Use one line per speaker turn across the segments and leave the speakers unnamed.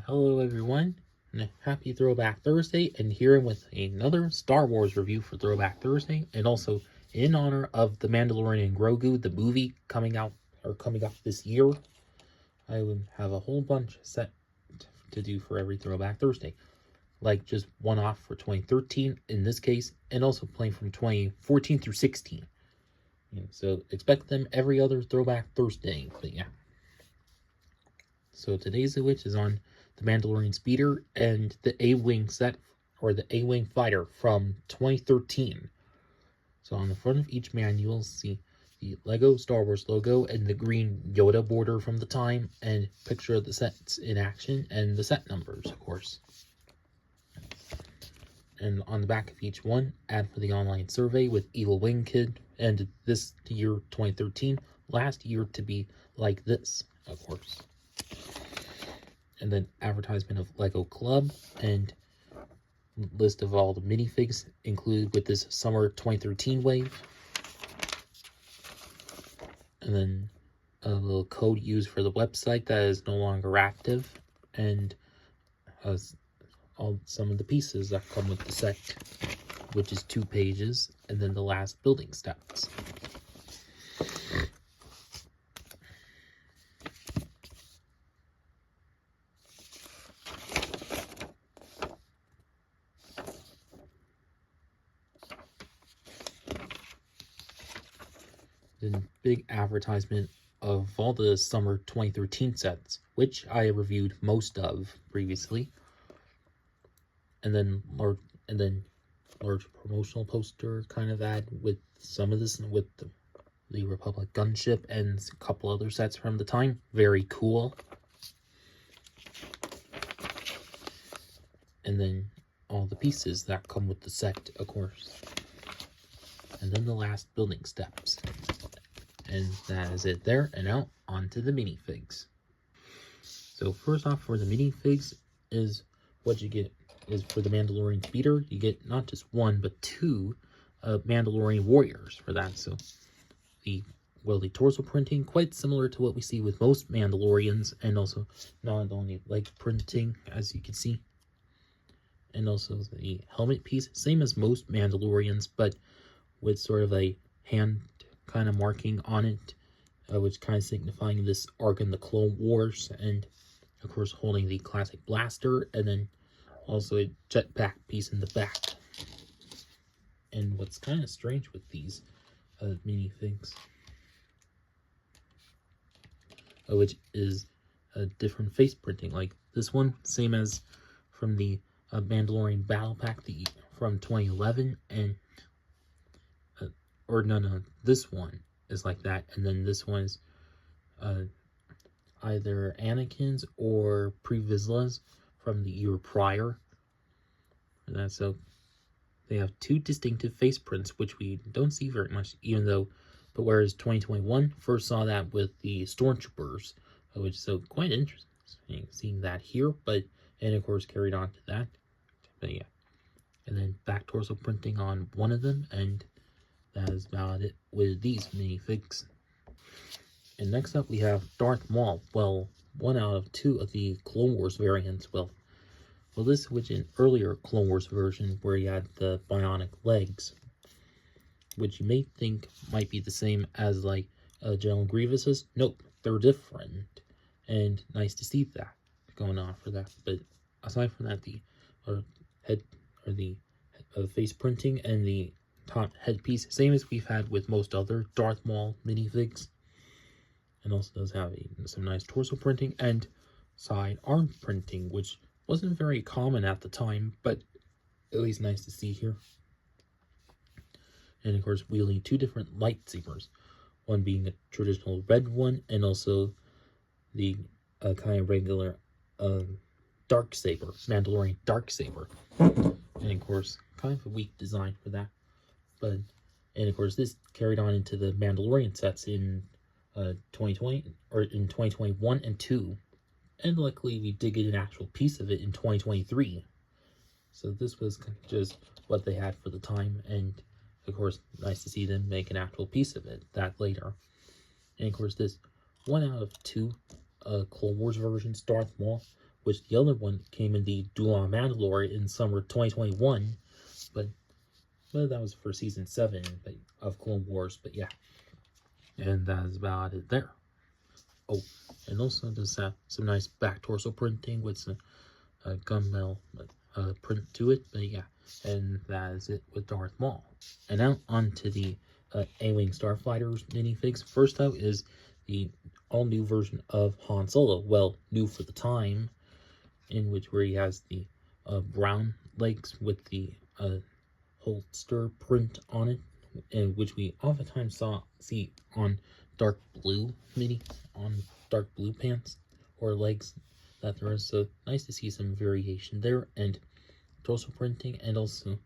Hello everyone, and happy Throwback Thursday, and here with another Star Wars review for Throwback Thursday, and also in honor of The Mandalorian Grogu, the movie coming up this year. I would have a whole bunch set to do for every Throwback Thursday, like just one off for 2013 in this case, and also playing from 2014 through 16. So expect them every other Throwback Thursday, but yeah. So today's Witch is on the Mandalorian Speeder and the A-Wing set, or the A-Wing fighter from 2013. So on the front of each man, you will see the Lego Star Wars logo and the green Yoda border from the time, and picture of the sets in action and the set numbers, of course. And on the back of each one, ad for the online survey with Evil Wing Kid, and this year 2013, last year to be like this, of course. And then advertisement of Lego Club and list of all the minifigs included with this summer 2013 wave. And then a little code used for the website that is no longer active, and some of the pieces that come with the set, which is 2 pages, and then the last building steps. Then big advertisement of all the summer 2013 sets, which I reviewed most of previously. And then large promotional poster kind of ad with some of this, with the Republic gunship and a couple other sets from the time. Very cool. And then all the pieces that come with the set, of course. And then the last building steps. And that is it there, and now onto the minifigs. So first off, for the minifigs, is what you get is for the Mandalorian Speeder, you get not just 1 but 2 Mandalorian warriors for that. So the torso printing, quite similar to what we see with most Mandalorians, and also not only leg printing, as you can see, and also the helmet piece, same as most Mandalorians, but with sort of a hand kind of marking on it, which kind of signifying this arc in the Clone Wars, and of course holding the classic blaster, and then also a jetpack piece in the back. And what's kind of strange with these minifigs, which is a different face printing, like this one, same as from the Mandalorian Battle Pack from 2011, and or no, this one is like that, and then this one is either Anakin's or Pre Vizsla's from the year prior. And so they have 2 distinctive face prints, which we don't see very much, but whereas 2021 first saw that with the Stormtroopers, which is so quite interesting seeing that here, and of course carried on to that. But yeah, and then back torso printing on one of them, and that is about it with these minifigs. And next up we have Darth Maul. Well, 1 out of 2 of the Clone Wars variants. Well, this which in earlier Clone Wars version where you had the bionic legs, which you may think might be the same as like General Grievous's. Nope, they're different, and nice to see that going on for that. But aside from that, the face printing and the top headpiece, same as we've had with most other Darth Maul minifigs, and also does have some nice torso printing and side arm printing, which wasn't very common at the time, but at least nice to see here. And of course wielding 2 different lightsabers, one being a traditional red one, and also the kind of regular dark saber, Mandalorian dark saber. And of course kind of a weak design for that. And of course this carried on into the Mandalorian sets in 2020, or in 2021 and 2, and luckily we did get an actual piece of it in 2023. So this was just what they had for the time, and of course nice to see them make an actual piece of it that later. And of course this 1 out of 2 Clone Wars versions, Darth Maul, which the other one came in the Dual Mandalorian in summer 2021, but that was for season 7 of Clone Wars. But yeah, and that's about it there. Oh, and also does have some nice back torso printing with some gunmetal print to it. But yeah, and that is it with Darth Maul. And now on to the A-Wing Starfighters minifigs. First out is the all-new version of Han Solo. Well, new for the time, in which where he has the brown legs with the holster print on it, and which we oftentimes see on dark blue dark blue pants or legs that there is. So nice to see some variation there, and torso printing, and also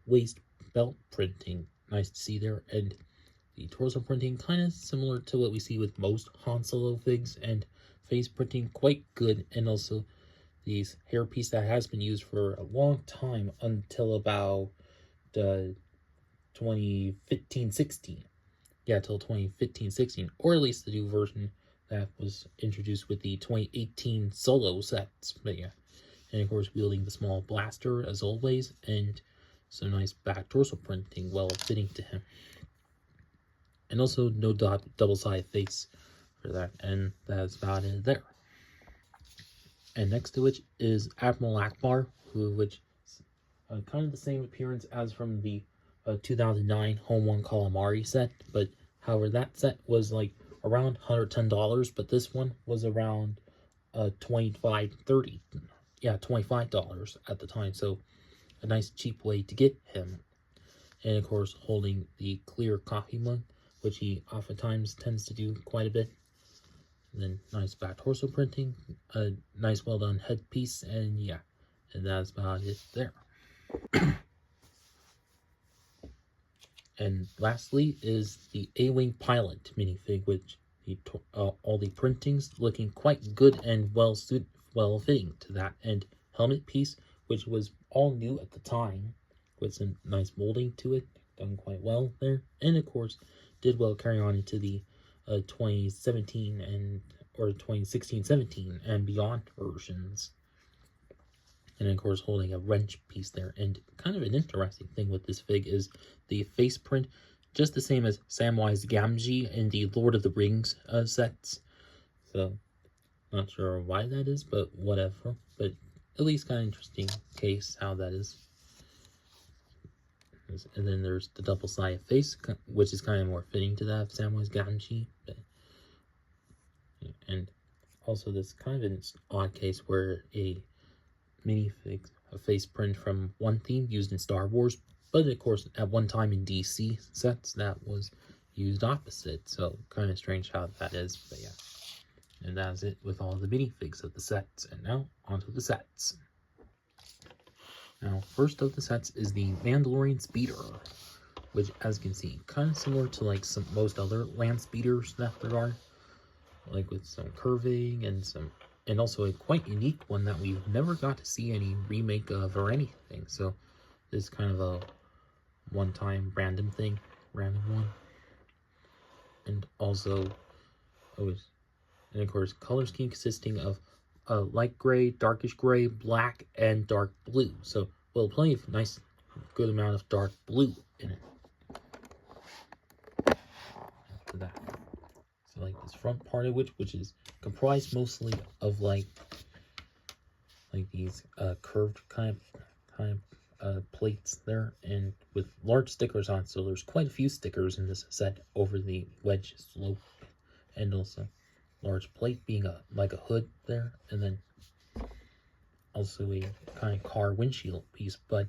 waist belt printing. Nice to see there, and the torso printing kind of similar to what we see with most Han Solo figs, and face printing quite good, and also these hairpiece that has been used for a long time until about 2015-16. Yeah, till 2015-16, or at least the new version that was introduced with the 2018 Solo sets. But yeah, and of course wielding the small blaster as always, and some nice back torso printing, well fitting to him. And also no double-sided face for that, and that's about it there. And next to which is Admiral Akbar, which is kind of the same appearance as from the 2009 Home One Calamari set, but however that set was like around $110, but this one was around $25 at the time, so a nice cheap way to get him. And of course holding the clear coffee mug, which he oftentimes tends to do quite a bit. And then nice back torso printing, a nice well done headpiece, and yeah, and that's about it there. And lastly is the A-Wing Pilot minifig, which all the printings looking quite good and well fitting to that, and helmet piece, which was all new at the time, with some nice molding to it, done quite well there, and of course did well carry on into the 2017 or 2016-17 and beyond versions. And of course holding a wrench piece there. And kind of an interesting thing with this fig is the face print, just the same as Samwise Gamgee in the Lord of the Rings sets. So not sure why that is, but whatever. But at least kind of interesting case how that is. And then there's the double-sided face, which is kind of more fitting to that of Samwise Gamgee. And also this kind of an odd case where a minifig, a face print from one theme used in Star Wars, but of course at one time in DC sets that was used opposite. So kind of strange how that is, but yeah. And that's it with all the minifigs of the sets. And now onto the sets. Now, first of the sets is the Mandalorian Speeder, which, as you can see, kind of similar to like most other land speeders that there are, like with some curving and also a quite unique one that we've never got to see any remake of or anything. So this is kind of a one-time random one. And also, and of course, color scheme consisting of light gray, darkish gray, black, and dark blue. So, well, plenty of nice, good amount of dark blue in it. After that, so like this front part of which is comprised mostly of like these curved kind of plates there, and with large stickers on. So there's quite a few stickers in this set over the wedge slope, and also large plate being like a hood there, and then also a kind of car windshield piece, but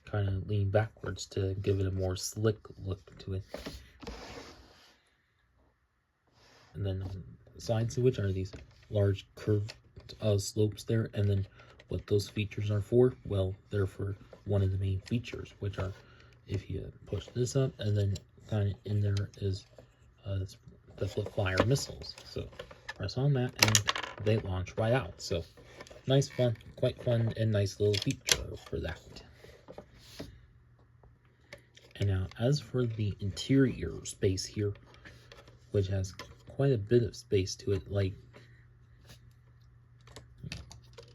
kind of leaning backwards to give it a more slick look to it. And then on the sides of which are these large curved slopes there, and then what those features are for, well, they're for one of the main features, which are if you push this up, and then kind of in there is the flip fire missiles. So press on that and they launch right out. So nice, fun, quite fun, and nice little feature for that. And now as for the interior space here, which has quite a bit of space to it, like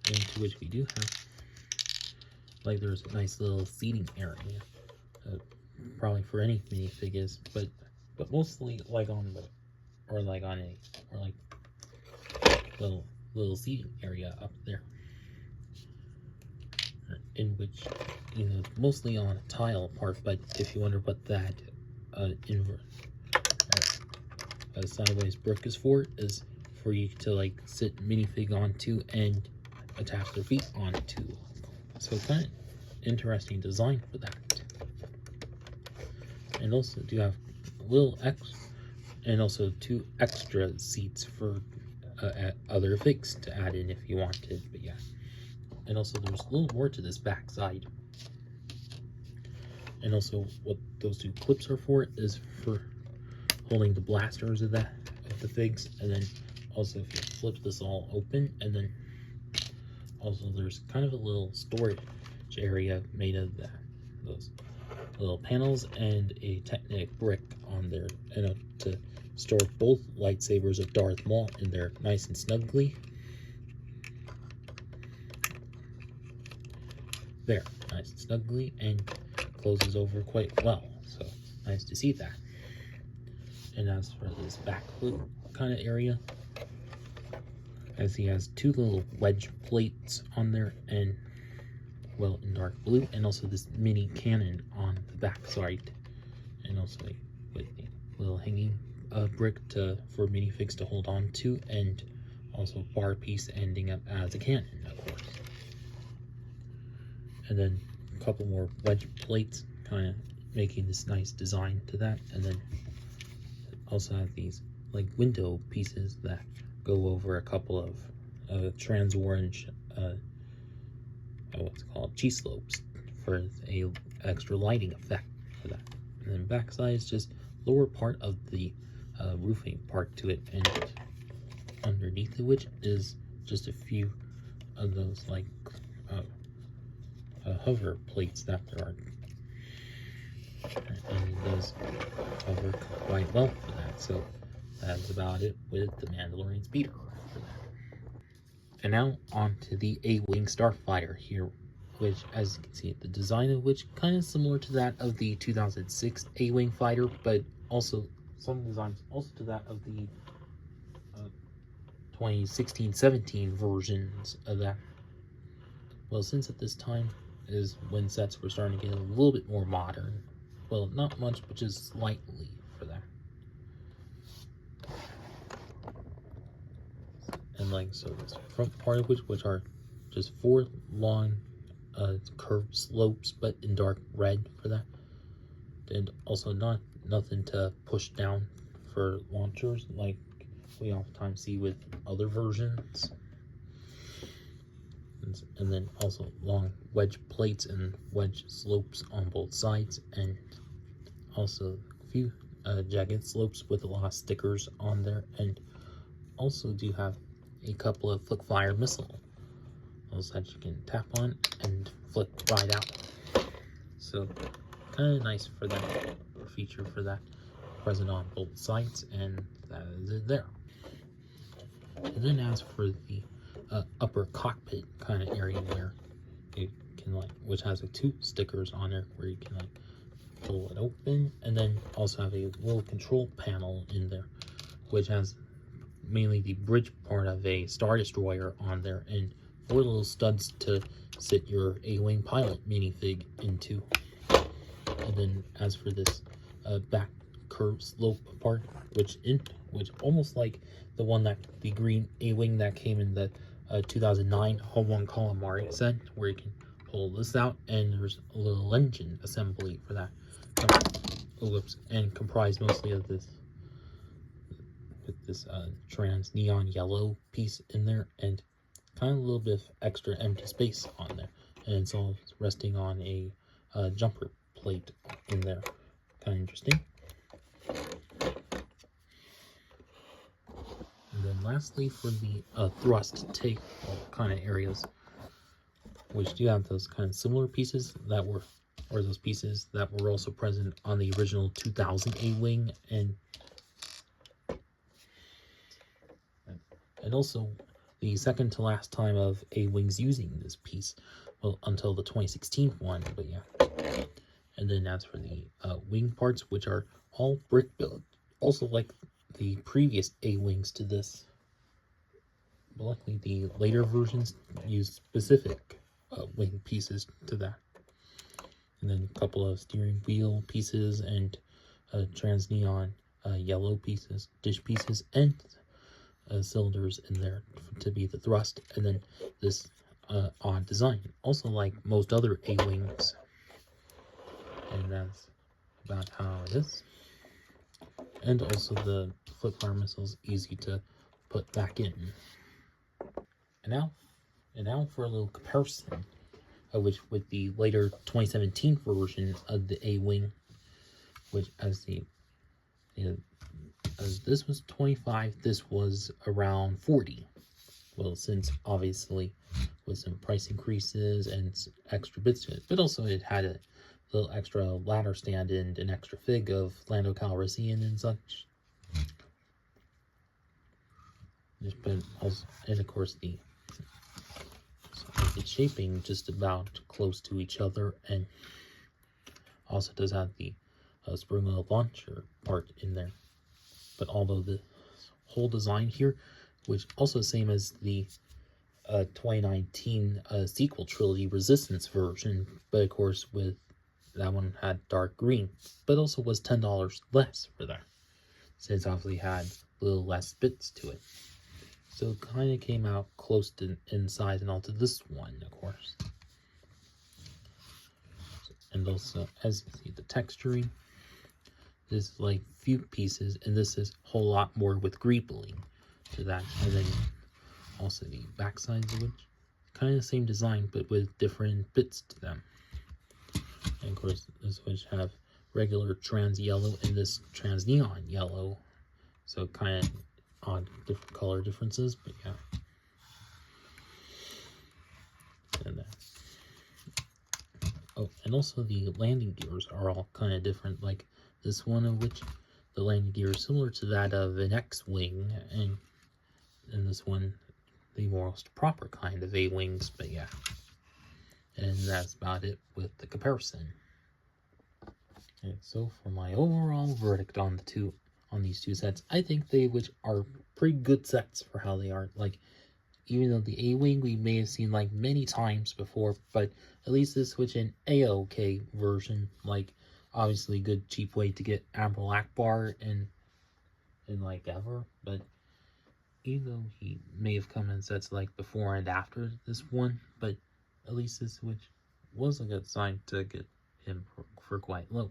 into which we do have, like, there's a nice little seating area, probably for any minifig is, but mostly like on the, or like little seating area up there, in which, you know, mostly on a tile part. But if you wonder what that sideways brick is for you to like sit minifig onto and attach their feet onto. So kind of interesting design for that. And also do have and also 2 extra seats for other figs to add in if you wanted. But yeah, and also there's a little more to this back side. And also what those 2 clips are for is for holding the blasters of the figs. And then also if you flip this all open, and then also there's kind of a little storage area made of those little panels and a Technic brick on there, and to store both lightsabers of Darth Maul in there nice and snugly. There, nice and snugly, and closes over quite well. So nice to see that. And as for this back hood kind of area, as he has 2 little wedge plates on there, and well, in dark blue, and also this mini cannon on the back side, and also with a little hanging brick for minifigs to hold on to, and also bar piece ending up as a cannon, of course. And then a couple more wedge plates, kind of making this nice design to that. And then also have these like window pieces that go over a couple of trans orange what's called G-slopes for a extra lighting effect for that. And then backside is just lower part of the roofing part to it, and underneath of which is just a few of those like hover plates that there are, and it does hover quite well for that. So that's about it with the Mandalorian speeder for that. And now on to the A-Wing Starfighter here, which, as you can see, the design of which kind of similar to that of the 2006 A-Wing fighter, but also some designs also to that of the 2016-17 versions of that. Well, since at this time is when sets were starting to get a little bit more modern. Well, not much, but just slightly for that. And like, so this front part of which are just 4 long curved slopes, but in dark red for that. And also nothing to push down for launchers like we oftentimes see with other versions. And then also long wedge plates and wedge slopes on both sides, and also a few jagged slopes with a lot of stickers on there, and also do have a couple of flick fire missiles that you can tap on and flick right out. So kind of nice for that feature for that, present on both sides, and that is it there. And then as for the upper cockpit kind of area where you can like, which has like 2 stickers on there where you can like pull it open, and then also have a little control panel in there which has mainly the bridge part of a Star Destroyer on there, and 4 little studs to sit your A-Wing pilot minifig into. And then as for this back curved slope part, which almost like the one that the green A-Wing that came in the 2009 Home Calamari set, where you can pull this out, and there's a little engine assembly for that. And comprised mostly of this with this trans neon yellow piece in there, and kind of a little bit of extra empty space on there, and it's all resting on a jumper plate in there. Kind of interesting. And then lastly, for the thrust take kind of areas, which do have those kind of similar pieces that were, or those pieces that were also present on the original 2000 A-Wing, and also the second to last time of A-Wings using this piece. Well, until the 2016 one, but yeah. And then as for the wing parts, which are all brick built, also like the previous A-Wings to this, but luckily the later versions use specific wing pieces to that. And then a couple of steering wheel pieces and trans neon yellow pieces, dish pieces, and cylinders in there to be the thrust, and then this odd design, also like most other A-Wings. And that's about how it is. And also the flip fire missiles easy to put back in. And now for a little comparison of which with the later 2017 version of the A-Wing, which as this was 25, this was around 40. Well, since obviously with some price increases and extra bits to it, but also it had a little extra ladder stand and an extra fig of Lando Calrissian and such. But also, and of course the shaping just about close to each other, and also does have the spring wheel launcher part in there. But although the whole design here, which also same as the 2019 sequel trilogy Resistance version, but of course with that one had dark green, but also was $10 less for that, since obviously had a little less bits to it. So it kind of came out close to in size and all to this one, of course. And also, as you see, the texturing, this is like few pieces, and this is a whole lot more with greebling to that. And then also the back sides of which, kind of the same design, but with different bits to them. And of course, this which have regular trans yellow and this trans neon yellow. So kind of odd different color differences, but yeah. And oh, and also the landing gears are all kind of different, like this one of which the landing gear is similar to that of an X-Wing, and this one the most proper kind of A-Wings, but yeah. And that's about it with the comparison. And so for my overall verdict on these two sets, I think they which are pretty good sets for how they are. Like, even though the A-Wing we may have seen like many times before, but at least this which an A-OK version, like obviously good cheap way to get Admiral Akbar and like ever, but even though he may have come in sets like before and after this one, but at least this which was a good sign to get him for quite low.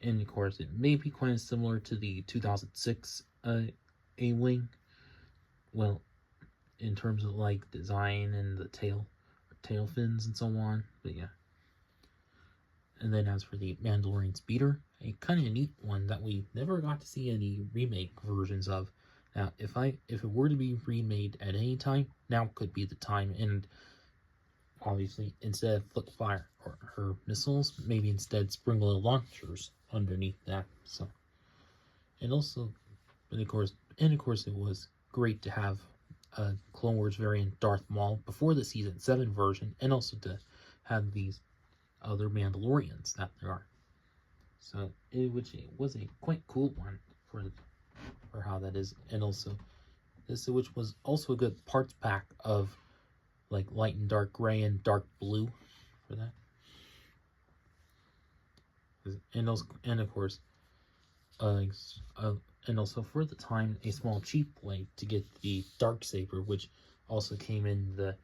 And of course, it may be quite similar to the 2006 A-Wing. Well, in terms of like design and the tail fins and so on, but yeah. And then as for the Mandalorian speeder, a kind of neat one that we never got to see any remake versions of. Now, if it were to be remade at any time, now could be the time. And obviously, instead of flip fire or her missiles, maybe instead spring wheel launchers underneath that. So, and also, and of course, it was great to have a Clone Wars variant Darth Maul before the Season 7 version, and also to have these other Mandalorians that there are. So, it was a quite cool one for how that is, and also this, which was also a good parts pack of like light and dark gray and dark blue for that. And also, and of course, and also for the time, a small cheap way to get the Darksaber, which also came in the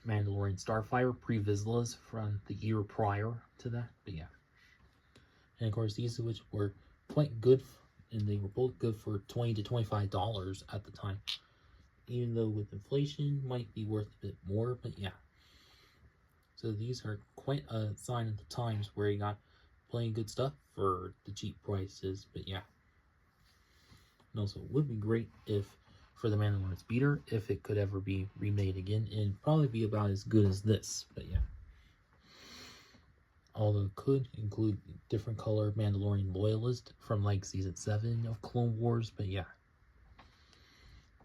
Mandalorian Starfire pre-Vizslas from the year prior to that. But yeah, and of course these which were quite good, and they were both good for $20 to $25 at the time. Even though with inflation might be worth a bit more, but yeah. So these are quite a sign of the times where you got plenty of good stuff for the cheap prices, but yeah. And also, it would be great if, for the Mandalorian speeder, if it could ever be remade again, and probably be about as good as this, but yeah. Although it could include different color Mandalorian loyalist from like Season 7 of Clone Wars, but yeah.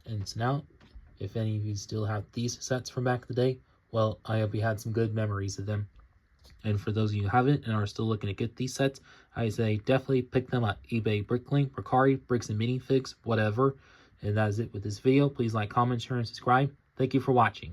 And so now, If any of you still have these sets from back in the day, well, I hope you had some good memories of them. And for those of you who haven't and are still looking to get these sets, I say definitely pick them up. eBay, Bricklink, Mercari, Bricks and Minifigs, whatever. And that is it with this video. Please like, comment, share, and subscribe. Thank you for watching.